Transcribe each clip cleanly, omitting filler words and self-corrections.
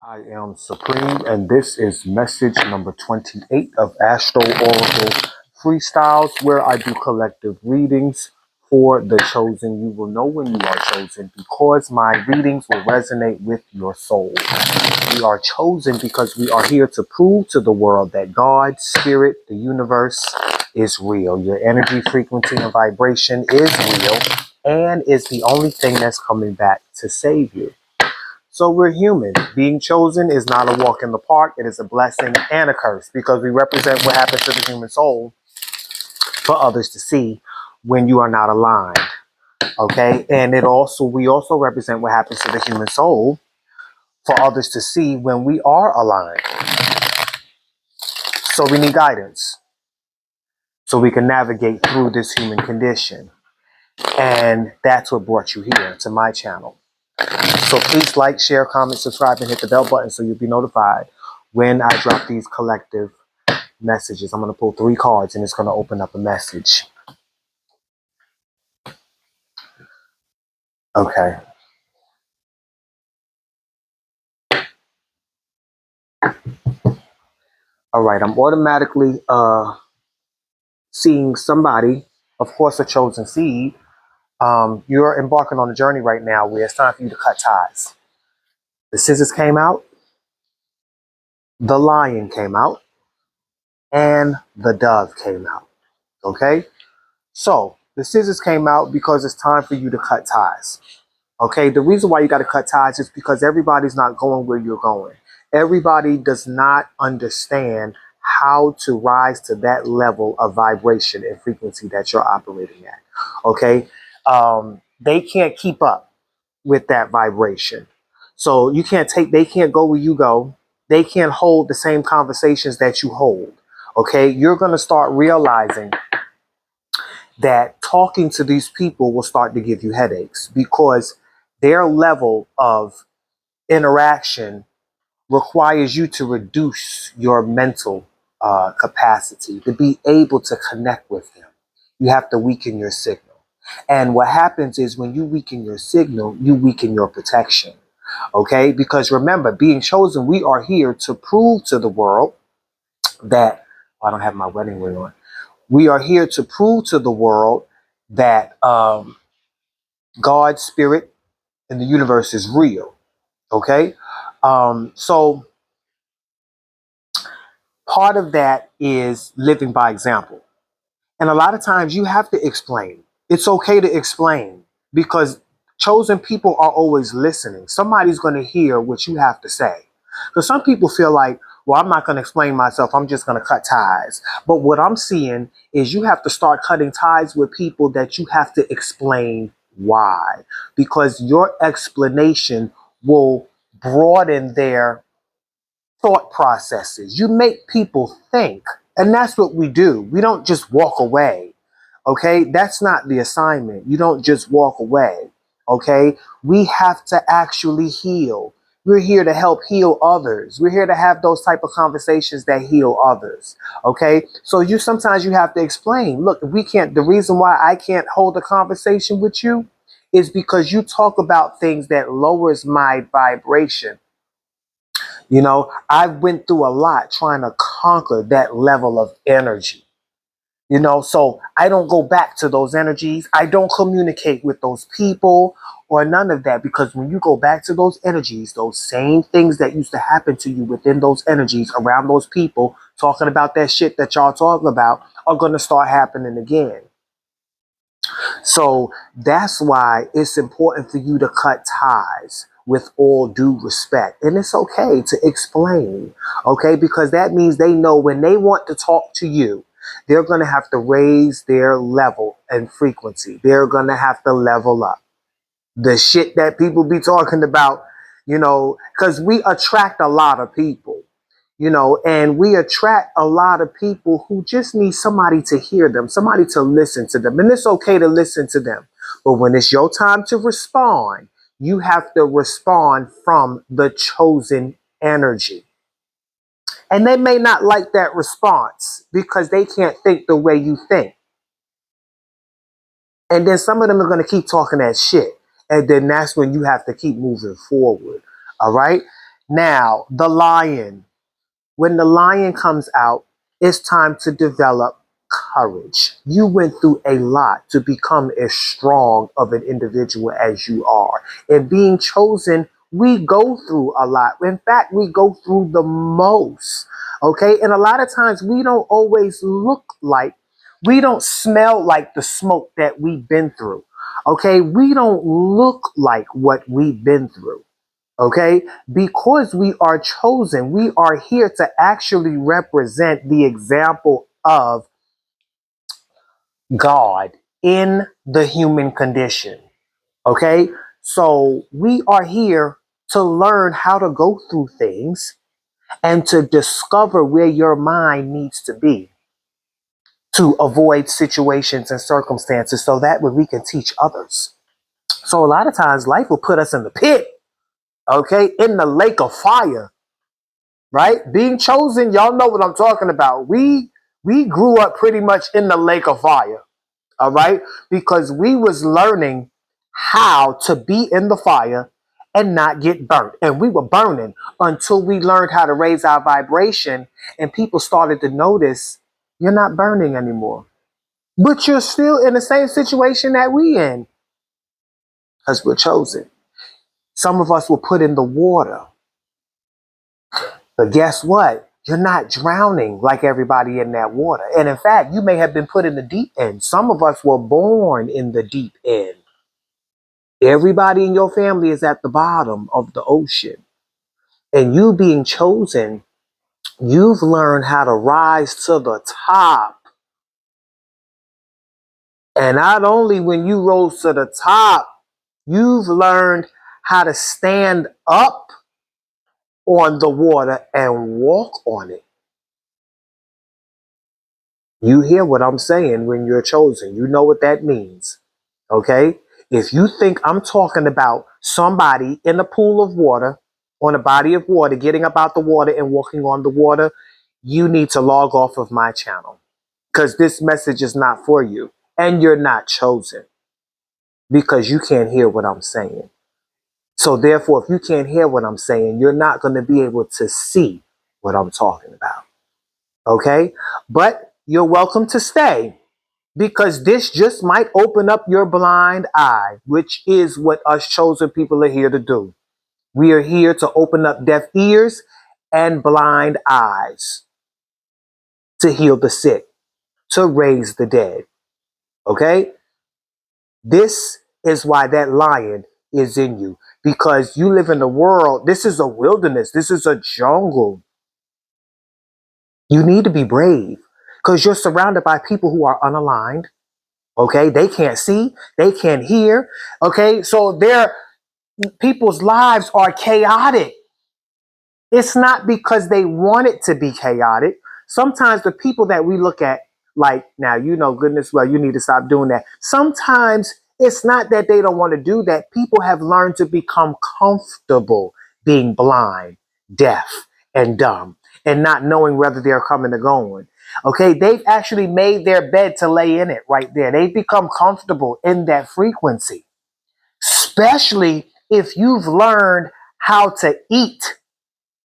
I am Supreme, and this is message number 28 of Astro Oracle Freestyles, where I do collective readings for the chosen. You will know when you are chosen because my readings will resonate with your soul. We are chosen because we are here to prove to the world that God, Spirit, the universe is real. Your energy, frequency, and vibration is real and is the only thing that's coming back to save you. So we're human. Being chosen is not a walk in the park. It is a blessing and a curse because we represent what happens to the human soul for others to see when you are not aligned. Okay. And we also represent what happens to the human soul for others to see when we are aligned. So we need guidance so we can navigate through this human condition. And that's what brought you here to my channel. So please like, share, comment, subscribe, and hit the bell button so you'll be notified when I drop these collective messages. I'm going to pull 3 cards and it's going to open up a message. Okay. All right. I'm automatically seeing somebody, of course, a chosen seed. You're embarking on a journey right now where it's time for you to cut ties. The scissors came out, the lion came out, and the dove came out. Okay. So the scissors came out because it's time for you to cut ties. Okay, the reason why you got to cut ties is because everybody's not going where you're going. Everybody does not understand how to rise to that level of vibration and frequency that you're operating at. Okay, they can't keep up with that vibration. So they can't go where you go. They can't hold the same conversations that you hold. Okay, you're going to start realizing that talking to these people will start to give you headaches because their level of interaction requires you to reduce your mental capacity to be able to connect with them. You have to weaken your signal. And what happens is when you weaken your signal, you weaken your protection. Okay? Because remember, being chosen, we are here to prove to the world that I don't have my wedding ring on. We are here to prove to the world that God's spirit in the universe is real. Okay. So part of that is living by example. And a lot of times you have to explain. It's okay to explain because chosen people are always listening. Somebody's going to hear what you have to say. Because some people feel like, well, I'm not going to explain myself. I'm just going to cut ties. But what I'm seeing is you have to start cutting ties with people that you have to explain why. Because your explanation will broaden their thought processes. You make people think. And that's what we do. We don't just walk away. Okay. That's not the assignment. You don't just walk away. Okay. We have to actually heal. We're here to help heal others. We're here to have those type of conversations that heal others. Okay. So sometimes you have to explain, look, the reason why I can't hold a conversation with you is because you talk about things that lowers my vibration. I went through a lot trying to conquer that level of energy. So I don't go back to those energies. I don't communicate with those people or none of that because when you go back to those energies, those same things that used to happen to you within those energies around those people talking about that shit that y'all talking about are going to start happening again. So that's why it's important for you to cut ties with all due respect. And it's okay to explain, okay? Because that means they know when they want to talk to you, they're going to have to raise their level and frequency. They're going to have to level up. The shit that people be talking about, because we attract a lot of people. And we attract a lot of people who just need somebody to hear them, somebody to listen to them. And it's okay to listen to them. But when it's your time to respond, you have to respond from the chosen energy. And they may not like that response because they can't think the way you think. And then some of them are going to keep talking that shit. And then that's when you have to keep moving forward. All right. Now, the lion. When the lion comes out, it's time to develop courage. You went through a lot to become as strong of an individual as you are. And being chosen, we go through a lot. In fact, we go through the most. Okay. And a lot of times we don't always look like, we don't smell like the smoke that we've been through. Okay. We don't look like what we've been through. Okay, because we are chosen, we are here to actually represent the example of God in the human condition. Okay, so we are here to learn how to go through things and to discover where your mind needs to be to avoid situations and circumstances so that way we can teach others. So a lot of times life will put us in the pit, okay, in the lake of fire, right? Being chosen, y'all know what I'm talking about. We grew up pretty much in the lake of fire, all right? Because we was learning how to be in the fire and not get burnt. And we were burning until we learned how to raise our vibration and people started to notice you're not burning anymore. But you're still in the same situation that we in because we're chosen. Some of us were put in the water. But guess what? You're not drowning like everybody in that water. And in fact, you may have been put in the deep end. Some of us were born in the deep end. Everybody in your family is at the bottom of the ocean. And you being chosen, you've learned how to rise to the top. And not only when you rose to the top, you've learned how to stand up on the water and walk on it. You hear what I'm saying when you're chosen. You know what that means. Okay? If you think I'm talking about somebody in a pool of water, on a body of water, getting up out the water and walking on the water, you need to log off of my channel because this message is not for you and you're not chosen because you can't hear what I'm saying. So therefore, if you can't hear what I'm saying, you're not going to be able to see what I'm talking about. Okay? But you're welcome to stay because this just might open up your blind eye, which is what us chosen people are here to do. We are here to open up deaf ears and blind eyes, to heal the sick, to raise the dead. Okay? This is why that lion is in you, because you live in the world. This is a wilderness. This is a jungle. You need to be brave because you're surrounded by people who are unaligned. Okay, they can't see, they can't hear. Okay, so their people's lives are chaotic. It's not because they want it to be chaotic. Sometimes the people that we look at, like, now, you know, goodness, well, you need to stop doing that. Sometimes it's not that they don't want to do that. People have learned to become comfortable being blind, deaf, and dumb, and not knowing whether they're coming or going. Okay, they've actually made their bed to lay in it right there. They've become comfortable in that frequency, especially if you've learned how to eat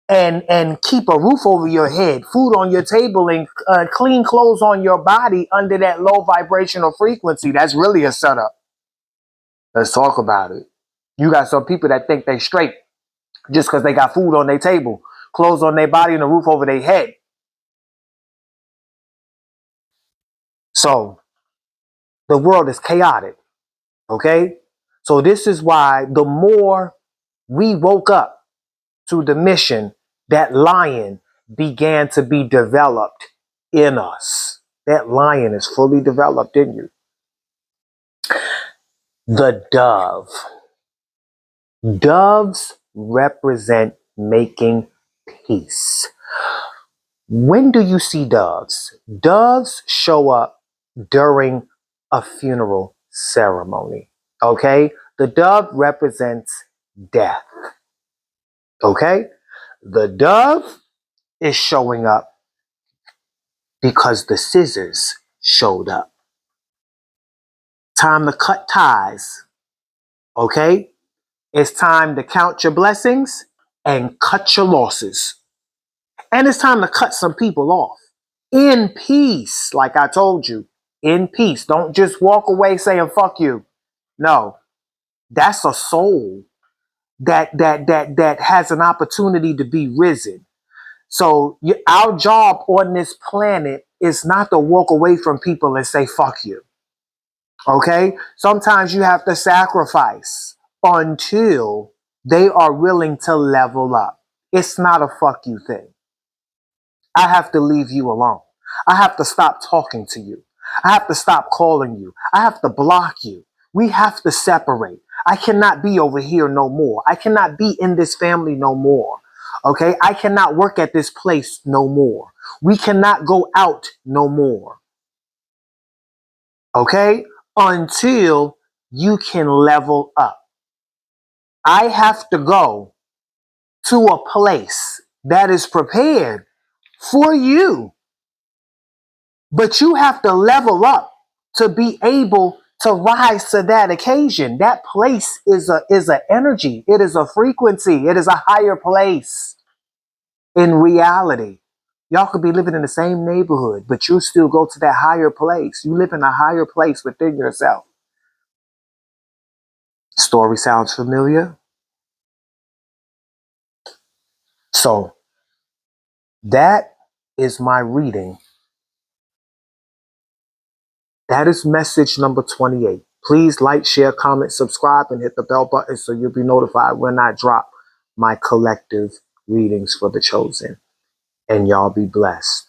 and keep a roof over your head, food on your table, and clean clothes on your body under that low vibrational frequency. That's really a setup. Let's talk about it. You got some people that think they straight just because they got food on their table, clothes on their body, and a roof over their head. So the world is chaotic. Okay? So this is why the more we woke up to the mission, that lion began to be developed in us. That lion is fully developed in you. The dove. Doves represent making peace. When do you see doves? Doves show up during a funeral ceremony. Okay? The dove represents death. Okay? The dove is showing up because the scissors showed up. Time to cut ties. Okay? It's time to count your blessings and cut your losses. And it's time to cut some people off in peace. Like I told you, in peace. Don't just walk away saying fuck you. No, that's a soul that has an opportunity to be risen. So our job on this planet is not to walk away from people and say fuck you. Okay? Sometimes you have to sacrifice until they are willing to level up. It's not a fuck you thing. I have to leave you alone. I have to stop talking to you. I have to stop calling you. I have to block you. We have to separate. I cannot be over here no more. I cannot be in this family no more. Okay? I cannot work at this place no more. We cannot go out no more. Okay? Until you can level up. I have to go to a place that is prepared for you. But you have to level up to be able to rise to that occasion. That place is a energy. It is a frequency. It is a higher place in reality. Y'all could be living in the same neighborhood, but you still go to that higher place. You live in a higher place within yourself. Story sounds familiar? So that is my reading. That is message number 28. Please like, share, comment, subscribe, and hit the bell button so you'll be notified when I drop my collective readings for the chosen. And y'all be blessed.